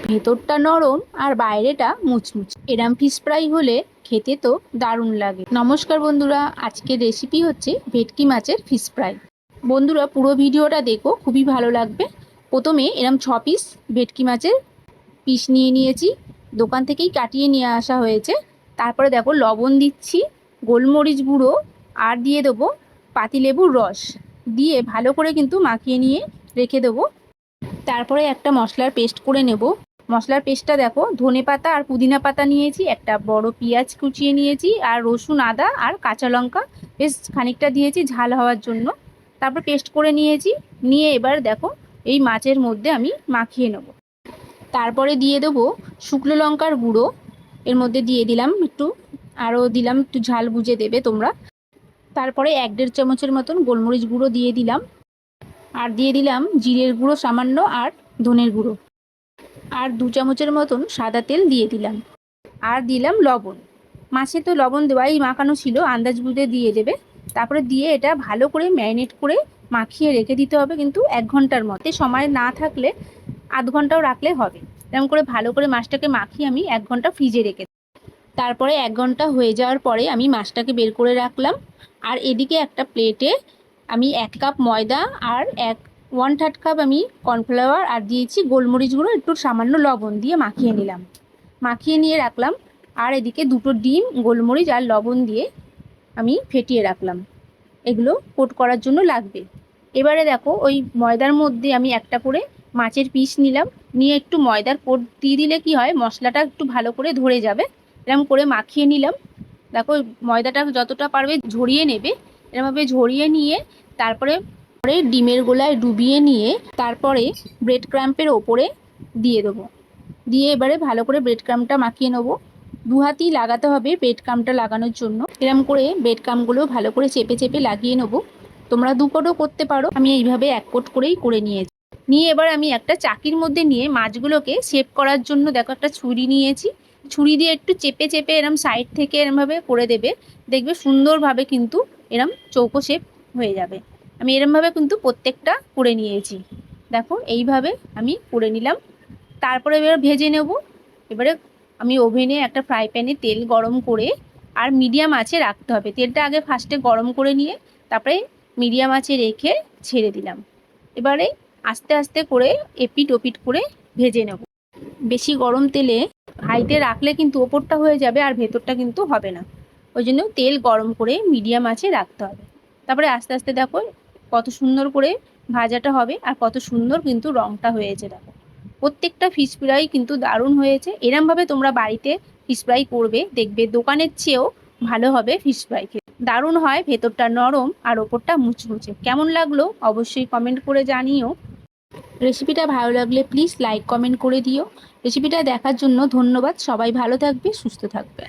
ভেতরটা নরম আর বাইরেটা মুচমুচে। এরম ফিশ ফ্রাই হলে খেতে তো দারুণ লাগে। নমস্কার বন্ধুরা, আজকের রেসিপি হচ্ছে ভেটকি মাছের ফিশ ফ্রাই। বন্ধুরা পুরো ভিডিওটা দেখো, খুবই ভালো লাগবে। প্রথমে এরম 6 পিস ভেটকি মাছের পিস নিয়ে নিয়েছি, দোকান থেকেই কাটিয়ে নিয়ে আসা হয়েছে। তারপরে দেখো লবণ দিচ্ছি, গোলমরিচ গুঁড়ো আর দিয়ে দেবো পাতিলেবুর রস দিয়ে ভালো করে কিন্তু মাখিয়ে নিয়ে রেখে দেবো। তারপরে একটা মশলার পেস্ট করে নেব। মশলার পেস্টটা দেখো, ধনে পাতা আর পুদিনা পাতা নিয়েছি, একটা বড় পেঁয়াজ কুচিয়ে নিয়েছি, আর রসুন আদা আর কাঁচা লঙ্কা বেশ খানিকটা দিয়েছি ঝাল হওয়ার জন্য। তারপর পেস্ট করে নিয়েছি, নিয়ে এবার দেখো এই মাছের মধ্যে আমি মাখিয়ে নেব। তারপরে দিয়ে দেবো শুকনো লঙ্কার গুঁড়ো, এর মধ্যে দিয়ে দিলাম একটু, আরও দিলাম একটু, ঝাল বুঝে দেবে তোমরা। তারপরে 1-1.5 চামচের মতন গোলমরিচ গুঁড়ো দিয়ে দিলাম, আর দিয়ে দিলাম জিরের গুঁড়ো সামান্য, আর ধনের গুঁড়ো, আর 2 চামচের মতন সাদা তেল দিয়ে দিলাম, আর দিলাম লবণ। মাছে তো লবণ দেওয়াই মাখানো ছিল, আন্দাজ বুঝে দিয়ে দেবে। তারপরে দিয়ে এটা ভালো করে ম্যারিনেট করে মাখিয়ে রেখে দিতে হবে, কিন্তু 1 ঘন্টার মতো। সময় না থাকলে আধ ঘন্টাও রাখলে হবে। এরকম করে ভালো করে মাছটাকে মাখিয়ে আমি 1 ঘন্টা ফ্রিজে রেখে, তারপরে 1 ঘন্টা হয়ে যাওয়ার পরে আমি মাছটাকে বের করে রাখলাম। আর এদিকে একটা প্লেটে আমি 1 কাপ ময়দা আর 1/3 কাপ আমি কর্নফ্লাওয়ার আর দিয়েছি গোলমরিচ গুঁড়ো, একটু সামান্য লবণ দিয়ে মাখিয়ে নিলাম, মাখিয়ে নিয়ে রাখলাম। আর এদিকে 2টো ডিম গোলমরিচ আর লবণ দিয়ে আমি ফেটিয়ে রাখলাম, এগুলো কোট করার জন্য লাগবে। এবারে দেখো ওই ময়দার মধ্যে আমি একটা করে মাছের পিস নিলাম, নিয়ে একটু ময়দার কোট দিয়ে দিলে কি হয়, মশলাটা একটু ভালো করে ধরে যাবে। এরকম করে মাখিয়ে নিলাম। দেখো ময়দাটা যতটা পারবে ঝরিয়ে নেবে, এরকমভাবে ঝরিয়ে নিয়ে তারপরে ডিমের গোলায় ডুবিয়ে নিয়ে তারপরে ব্রেড ক্রাম্পের ওপরে দিয়ে দেবো। দিয়ে এবারে ভালো করে ব্রেড ক্রাম্পটা মাখিয়ে নেবো। 2 হাতই লাগাতে হবে ব্রেড ক্রাম্পটা লাগানোর জন্য। এরকম করে ব্রেড ক্রাম্পগুলো ভালো করে চেপে চেপে লাগিয়ে নেবো। তোমরা 2 কোটও করতে পারো, আমি এইভাবে 1 কোট করেই করে নিয়েছি। নিয়ে এবার আমি একটা চাকির মধ্যে নিয়ে মাছগুলোকে শেপ করার জন্য দেখো একটা ছুরি নিয়েছি, ছুরি দিয়ে একটু চেপে চেপে এরম সাইড থেকে এরমভাবে করে দেবে, দেখবে সুন্দরভাবে কিন্তু এরম চৌকো শেপ হয়ে যাবে। আমি এরমভাবে কিন্তু প্রত্যেকটা করে নিয়েছি। দেখো এইভাবে আমি করে নিলাম। তারপরে এবার ভেজে নেব। এবারে আমি ওভেনে একটা ফ্রাই প্যানে তেল গরম করে, আর মিডিয়াম আঁচে রাখতে হবে। তেলটা আগে ফার্স্টে গরম করে নিয়ে তারপরে মিডিয়াম আঁচে রেখে ছেড়ে দিলাম। এবারে আস্তে আস্তে করে এপিট ওপিট করে ভেজে নেব। বেশি গরম তেলে হাইতে রাখলে কিন্তু ওপরটা হয়ে যাবে আর ভেতরটা কিন্তু হবে না, ওই জন্য তেল গরম করে মিডিয়াম আঁচে রাখতে হবে। তারপরে আস্তে আস্তে দেখো কত সুন্দর করে ভাজাটা হবে, আর কত সুন্দর কিন্তু রঙটা হয়েছে। দেখো প্রত্যেকটা ফিশ ফ্রাই কিন্তু দারুণ হয়েছে। এরমভাবে তোমরা বাড়িতে ফিশ ফ্রাই করবে, দেখবে দোকানের চেয়েও ভালো হবে ফিশ ফ্রাই খেতে। দারুণ হয়, ভেতরটা নরম আর ওপরটা মুচমুচে। কেমন লাগলো অবশ্যই কমেন্ট করে জানিও। রেসিপিটা ভালো লাগলে প্লিজ লাইক কমেন্ট করে দিও। রেসিপিটা দেখার জন্য ধন্যবাদ। সবাই ভালো থাকবে, সুস্থ থাকবে।